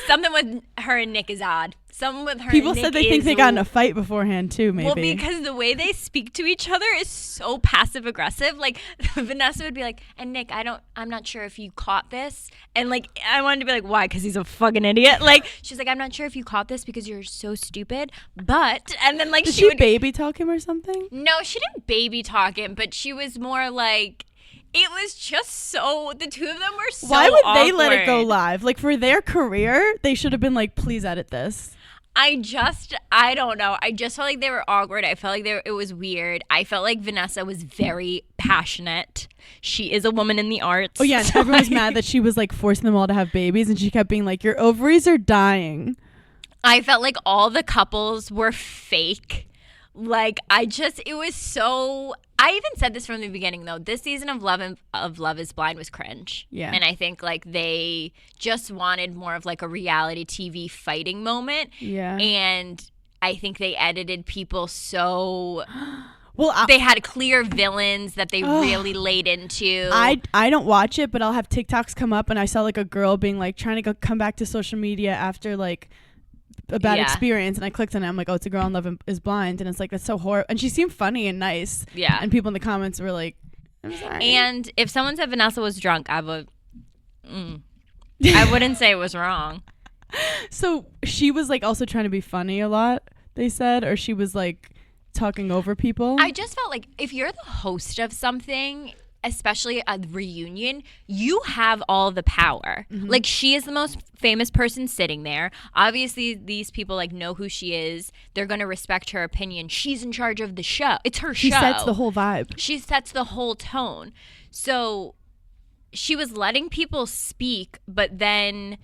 Something with her and Nick is odd. Something with her People and Nick said they think they got in a fight beforehand too, maybe. Well, because the way they speak to each other is so passive aggressive. Like Vanessa would be like, and Nick, I'm not sure if you caught this. And like, I wanted to be like, why? Because he's a fucking idiot. Like, she's like, I'm not sure if you caught this because you're so stupid. But, and then like Did she would baby talk him or something? No, she didn't baby talk him, but she was more like, it was just so, the two of them were so Why would awkward. they let it go live? Like for their career, they should have been like, please edit this. I don't know. I just felt like they were awkward. I felt like it was weird. I felt like Vanessa was very passionate. She is a woman in the arts. Oh yeah, and everyone was mad that she was like forcing them all to have babies, and she kept being like, your ovaries are dying. I felt like all the couples were fake. Like, it was so, I even said this from the beginning though, this season of Love is Blind was cringe. Yeah. And I think like they just wanted more of like a reality TV fighting moment. Yeah. And I think they edited people so well, they had clear villains that they really laid into. I don't watch it, but I'll have TikToks come up, and I saw like a girl being like trying to come back to social media after like a bad experience, and I clicked on it. I'm like, oh, it's a girl in Love is Blind, and it's like, that's so horrible. And she seemed funny and nice. Yeah. And people in the comments were like, I'm sorry. And if someone said Vanessa was drunk, I wouldn't say it was wrong. So she was like also trying to be funny a lot, they said, or she was like talking over people. I just felt like if you're the host of something, especially a reunion, you have all the power. Mm-hmm. Like, she is the most famous person sitting there. Obviously, these people like know who she is. They're going to respect her opinion. She's in charge of the show. It's her show. She sets the whole vibe. She sets the whole tone. So she was letting people speak, but then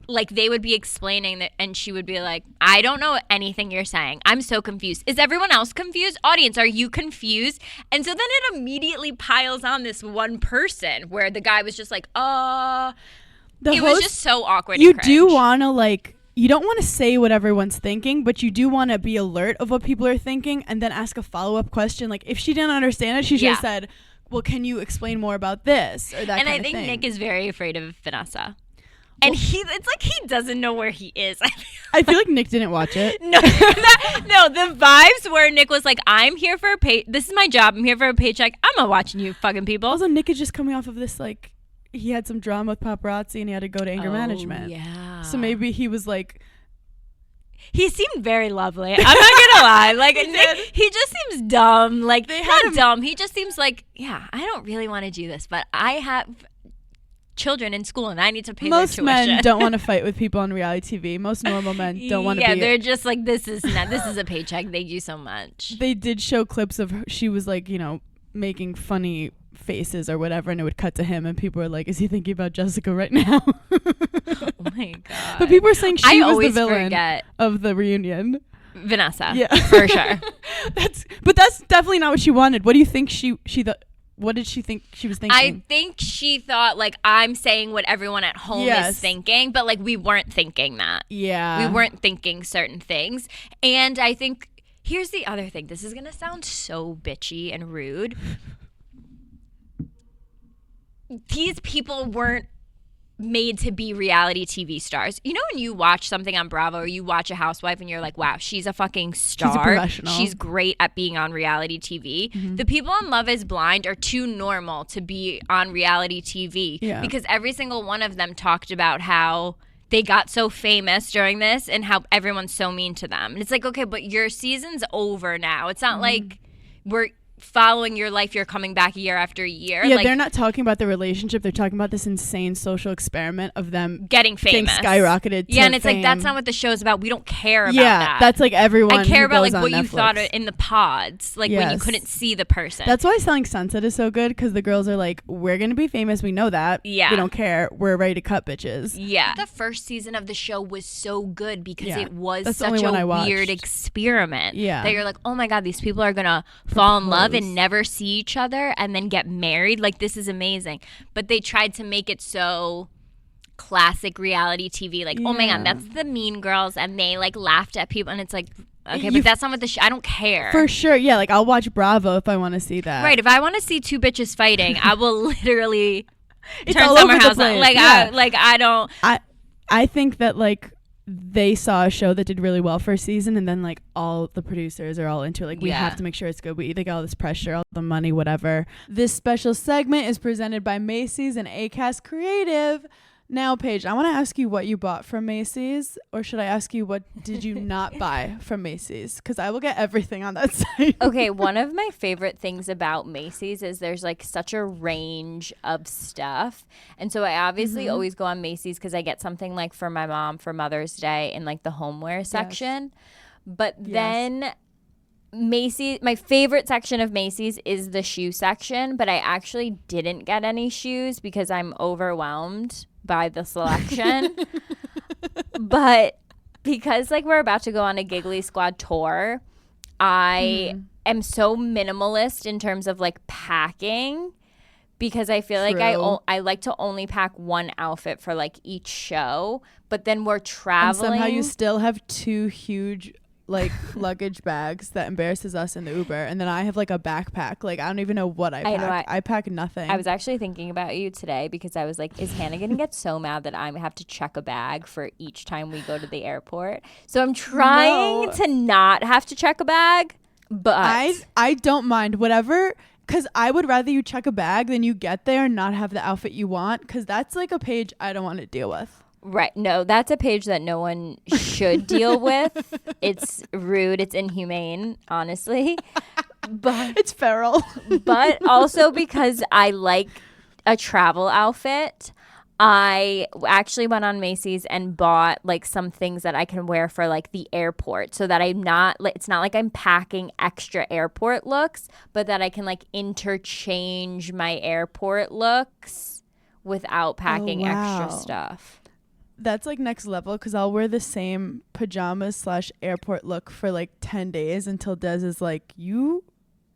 like they would be explaining that, and she would be like, I don't know anything you're saying. I'm so confused. Is everyone else confused? Audience, are you confused? And so then it immediately piles on this one person where the guy was just like, it was just so awkward. You and cringe. do want to like, you don't want to say what everyone's thinking, but you do want to be alert of what people are thinking and then ask a follow-up question. Like if she didn't understand it, she should have said, well, can you explain more about this or that and kind I of think thing. Nick is very afraid of Vanessa. And it's like he doesn't know where he is. I feel like Nick didn't watch it. No, the vibes where Nick was like, I'm here for this is my job. I'm here for a paycheck. I'm not watching you fucking people. Also, Nick is just coming off of this like he had some drama with paparazzi and he had to go to anger management. Yeah. So maybe he was like, he seemed very lovely. I'm not gonna lie. Like Nick, he just seems dumb. Like not dumb. He just seems like, yeah, I don't really want to do this, but I have children in school and I need to pay their tuition. Most men don't want to fight with people on reality TV. Most normal men don't want to be. Yeah, they're just like, this is a paycheck. Thank you so much. They did show clips of her. She was like, making funny faces or whatever, and it would cut to him and people were like, is he thinking about Jessica right now? Oh my God. But people were saying she was the villain forget of the reunion. Vanessa. Yeah. For sure. That's definitely not what she wanted. What do you think she thought? What did she think she was thinking? I think she thought, like, I'm saying what everyone at home is thinking, but, like, we weren't thinking that. Yeah. We weren't thinking certain things. And I think, here's the other thing. This is going to sound so bitchy and rude. These people weren't made to be reality TV stars. You know when you watch something on Bravo or you watch a housewife and you're like, wow, she's a fucking star. She's a professional. She's great at being on reality TV. Mm-hmm. The people on Love is Blind are too normal to be on reality TV because every single one of them talked about how they got so famous during this and how everyone's so mean to them. And it's like, okay, but your season's over now. It's not like we're following your life, you're coming back year after year. Yeah, like, they're not talking about the relationship. They're talking about this insane social experiment of them getting famous, skyrocketed. Yeah, and it's fame. like that's not what the show's about. We don't care about that. Yeah, that's like everyone. I care about like on what Netflix. you thought in the pods, like when you couldn't see the person. That's why Selling Sunset is so good because the girls are like, we're gonna be famous. We know that. Yeah, we don't care. We're ready to cut bitches. Yeah, the first season of the show was so good because it was that's such a weird experiment. Yeah, that you're like, oh my God, these people are gonna fall in love and never see each other and then get married. Like, this is amazing. But they tried to make it so classic reality TV, like, oh my God, that's the Mean Girls, and they like laughed at people, and it's like, okay, but that's not what I don't care. For sure, yeah, like I'll watch Bravo if I want to see that. Right, if I want to see two bitches fighting, I will literally it's turn all Summer over House the on. place. Like, I don't. I think that like they saw a show that did really well for a season and then like all the producers are all into it. Like we have to make sure it's good. They got all this pressure, all the money, whatever. This special segment is presented by Macy's and Acast Creative. Now, Paige, I want to ask you what you bought from Macy's, or should I ask you what did you not buy from Macy's? Because I will get everything on that site. Okay, one of my favorite things about Macy's is there's like such a range of stuff. And so I obviously always go on Macy's because I get something like for my mom for Mother's Day in like the homeware section. But then Macy's, my favorite section of Macy's is the shoe section, but I actually didn't get any shoes because I'm overwhelmed by the selection. But because like we're about to go on a Giggly Squad tour, I am so minimalist in terms of like packing because I feel like I like to only pack one outfit for like each show, but then we're traveling. And somehow you still have two huge like luggage bags that embarrasses us in the Uber, and then I have like a backpack. Like I don't even know what I pack. I pack nothing. I was actually thinking about you today because I was like, is Hannah gonna get so mad that I have to check a bag for each time we go to the airport? So I'm trying to not have to check a bag, but I don't mind whatever, because I would rather you check a bag than you get there and not have the outfit you want, because that's like a page I don't want to deal with. Right. No, that's a page that no one should deal with. It's rude. It's inhumane, honestly. But it's feral. But also because I like a travel outfit, I actually went on Macy's and bought like some things that I can wear for like the airport, so that I'm not it's not like I'm packing extra airport looks, but that I can like interchange my airport looks without packing extra stuff. That's like next level, because I'll wear the same pajamas / airport look for like 10 days until Des is like, you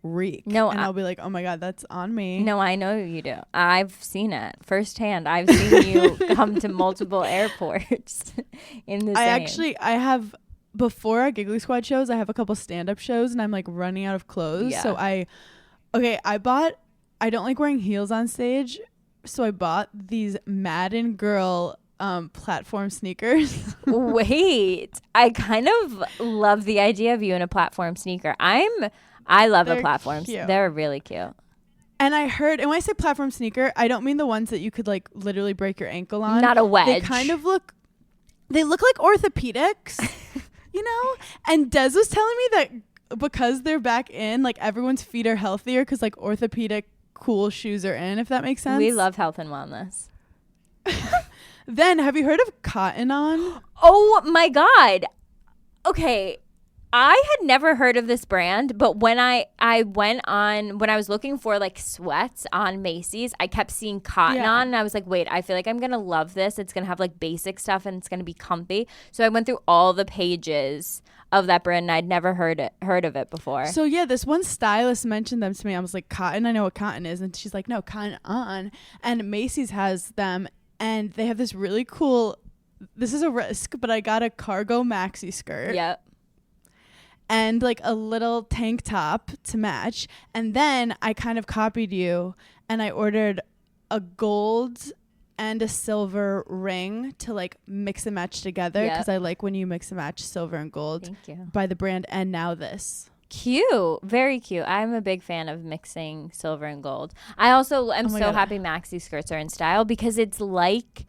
reek. No, and I'll be like, oh my God, that's on me. No, I know you do. I've seen it firsthand. I've seen you come to multiple airports in the same. I have, before our Giggly Squad shows, I have a couple stand-up shows and I'm like running out of clothes. Yeah. So I don't like wearing heels on stage. So I bought these Madden Girl platform sneakers. Wait, I kind of love the idea of you in a platform sneaker. I love the platforms. Cute. They're really cute. And I heard, and when I say platform sneaker, I don't mean the ones that you could like literally break your ankle on. Not a wedge. They kind of look like orthopedics, you know? And Des was telling me that because they're back in, like everyone's feet are healthier because like orthopedic cool shoes are in, if that makes sense. We love health and wellness. Then have you heard of Cotton On? Oh my God. Okay. I had never heard of this brand, but when I was looking for like sweats on Macy's, I kept seeing Cotton On, and I was like, wait, I feel like I'm going to love this. It's going to have like basic stuff and it's going to be comfy. So I went through all the pages of that brand and I'd never heard of it before. So yeah, this one stylist mentioned them to me. I was like, Cotton, I know what Cotton is. And she's like, no, Cotton On. And Macy's has them, and they have this really cool, this is a risk, but I got a cargo maxi skirt. Yep. And like a little tank top to match. And then I kind of copied you and I ordered a gold and a silver ring to like mix and match together, because I like when you mix and match silver and gold. Thank you. By the brand. And now this. Cute. Very cute. I'm a big fan of mixing silver and gold. I also am so happy maxi skirts are in style, because it's like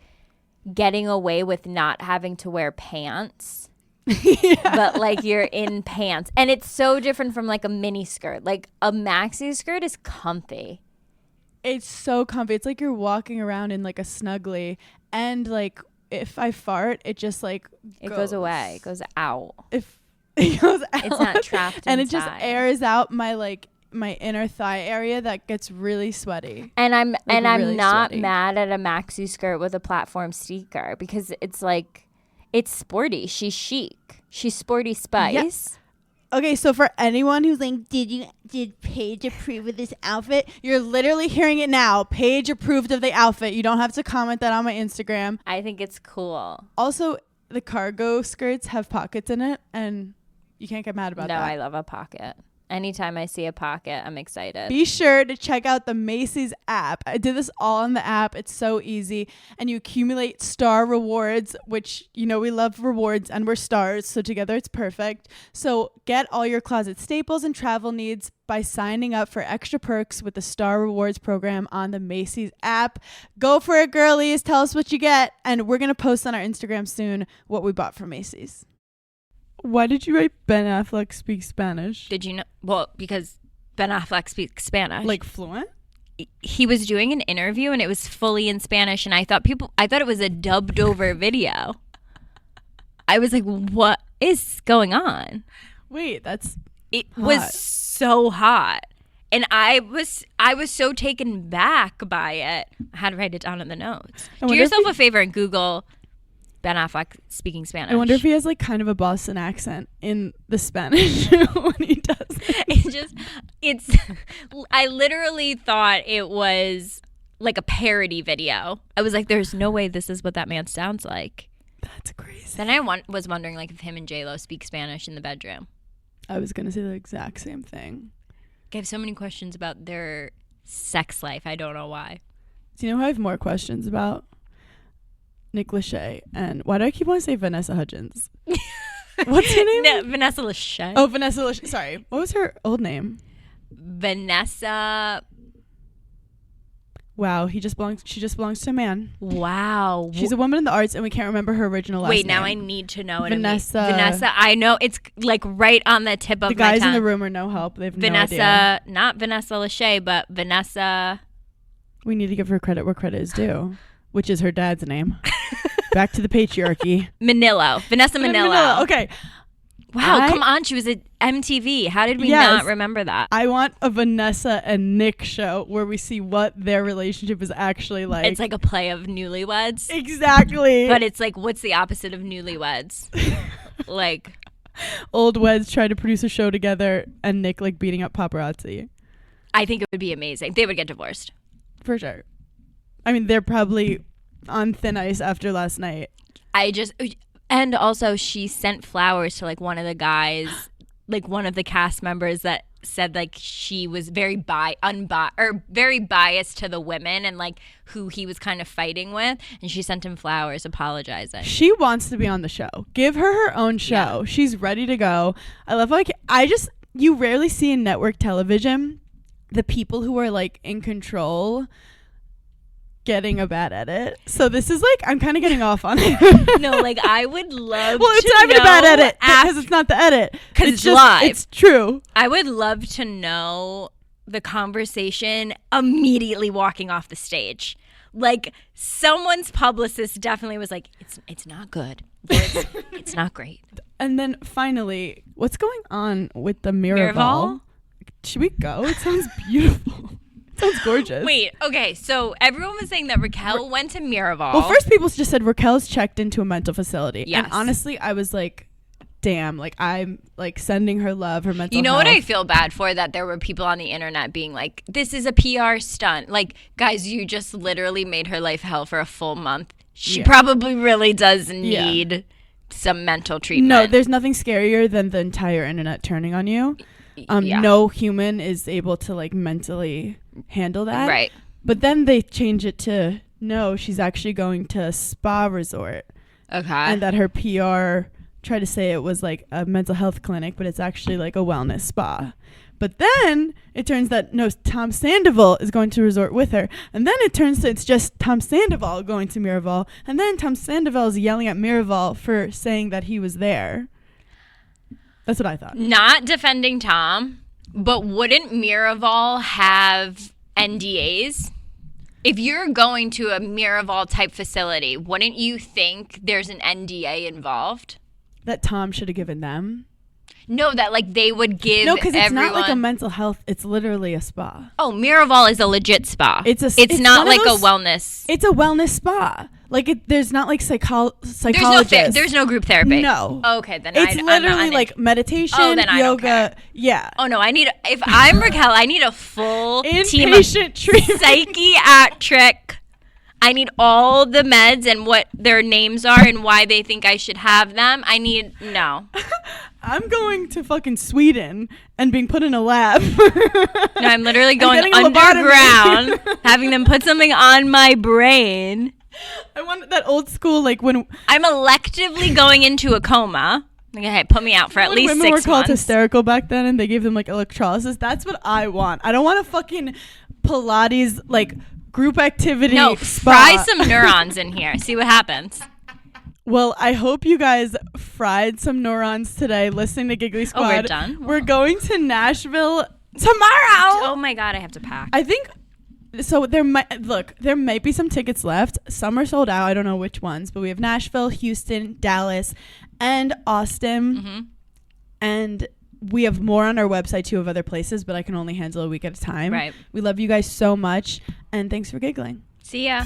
getting away with not having to wear pants. But like you're in pants, and it's so different from like a mini skirt. Like a maxi skirt is comfy. It's so comfy. It's like you're walking around in like a snuggly, and like if I fart, it just like it goes away. It goes out. If it goes out, it's not trapped and inside. it just airs out my inner thigh area that gets really sweaty. And I'm really not sweaty. mad at a maxi skirt with a platform sneaker, because it's like it's sporty. She's chic. She's sporty spice. Yes. Okay, so for anyone who's like, did Paige approve of this outfit? You're literally hearing it now. Paige approved of the outfit. You don't have to comment that on my Instagram. I think it's cool. Also, the cargo skirts have pockets in it, and you can't get mad about that. No, I love a pocket. Anytime I see a pocket, I'm excited. Be sure to check out the Macy's app. I did this all on the app. It's so easy. And you accumulate star rewards, which, you know, we love rewards and we're stars. So together it's perfect. So get all your closet staples and travel needs by signing up for extra perks with the Star Rewards program on the Macy's app. Go for it, girlies. Tell us what you get. And we're going to post on our Instagram soon what we bought from Macy's. Why did you write Ben Affleck speaks Spanish? Did you know? Well, because Ben Affleck speaks Spanish. Like fluent? He was doing an interview and it was fully in Spanish, and I thought it was a dubbed over video. I was like, what is going on? Wait, it hot. Was so hot. And I was so taken back by it. I had to write it down in the notes. Do yourself a favor and Google Ben Affleck speaking Spanish. I wonder if he has like kind of a Boston accent in the Spanish when he does it. I literally thought it was like a parody video. I was like, there's no way this is what that man sounds like. That's crazy. Then I was wondering like if him and J-Lo speak Spanish in the bedroom. I was going to say the exact same thing. I have so many questions about their sex life. I don't know why. Do you know who I have more questions about? Nick Lachey. And why do I keep wanting to say Vanessa Hudgens? What's her name? No, Vanessa Lachey. Oh, Vanessa Lachey. Sorry. What was her old name? Vanessa. Wow. She just belongs to a man. Wow. She's a woman in the arts, and we can't remember her original last name. Wait, now I need to know it. Vanessa. Vanessa. I know it's like right on the tip of my tongue. The guys in the room are no help. They have Vanessa, no idea. not Vanessa Lachey, but Vanessa. We need to give her credit where credit is due, which is her dad's name. Back to the patriarchy. Manillo. Vanessa Manillo. Okay. Wow, come on. She was at MTV. How did we not remember that? I want a Vanessa and Nick show where we see what their relationship is actually like. It's like a play of Newlyweds. Exactly. But it's like, what's the opposite of Newlyweds? Like, old weds try to produce a show together and Nick like beating up paparazzi. I think it would be amazing. They would get divorced. For sure. I mean, they're probably on thin ice after last night. And also she sent flowers to like one of the guys, like one of the cast members that said like she was very very biased to the women and like who he was kind of fighting with, and she sent him flowers apologizing. She wants to be on the show. Give her her own show. Yeah. She's ready to go. I love you rarely see in network television the people who are like in control getting a bad edit. So this is like, I'm kind of getting off on it. No, like I would love well, to it's not even a bad edit because it's not the edit. Because it's just live. It's true. I would love to know the conversation immediately walking off the stage. Like someone's publicist definitely was like, it's not good. It's not great. And then finally, what's going on with the Miraval? Miraval? Should we go? It sounds beautiful. It sounds gorgeous. Wait, okay, so everyone was saying that Raquel went to Miraval. Well, first people just said Raquel's checked into a mental facility. Yes. And honestly, I was like, damn, like I'm like sending her love, her mental You know health. what I feel bad for? That there were people on the internet being like, this is a PR stunt. Like, guys, you just literally made her life hell for a full month. She probably really does need some mental treatment. No, there's nothing scarier than the entire internet turning on you. No human is able to like mentally handle that. Right. But then they change it to, no, she's actually going to a spa resort. Okay. And that her PR tried to say it was like a mental health clinic, but it's actually like a wellness spa. But then it turns that no, Tom Sandoval is going to resort with her. And then it turns to it's just Tom Sandoval going to Miraval. And then Tom Sandoval is yelling at Miraval for saying that he was there. That's what I thought. Not defending Tom, but wouldn't Miraval have NDAs? If you're going to a Miraval type facility, wouldn't you think there's an NDA involved? That Tom should have given them. No, that like they would give No, because it's everyone. not like a mental health. It's literally a spa. Oh, Miraval is a legit spa. It's not one of like those- a wellness. It's a wellness spa. Like there's not like psychologists. There's no group therapy. No. Okay, then It's I'm literally not like meditation, Oh, then I don't yoga. care. Yeah. Oh no, if I'm Raquel, I need a full team of Inpatient treatment. psychiatric. I need all the meds and what their names are and why they think I should have them. No, I'm going to fucking Sweden and being put in a lab. I'm literally going getting a lobotomy. underground, having them put something on my brain. I want that old school, like when I'm electively going into a coma. Okay, put me out for at least women 6 were called months. hysterical back then and they gave them like electrolysis. That's what I want. I don't want a fucking Pilates like group activity. No, spa. fry some neurons in here. See what happens. Well, I hope you guys fried some neurons today listening to Giggly Squad. Oh, we're done? We're going to Nashville tomorrow. Oh my God, I have to pack. I think so. There might be some tickets left. Some are sold out. I don't know which ones, but we have Nashville, Houston, Dallas, and Austin. Mm-hmm. And we have more on our website too of other places, but I can only handle a week at a time. Right. We love you guys so much, and thanks for giggling. See ya.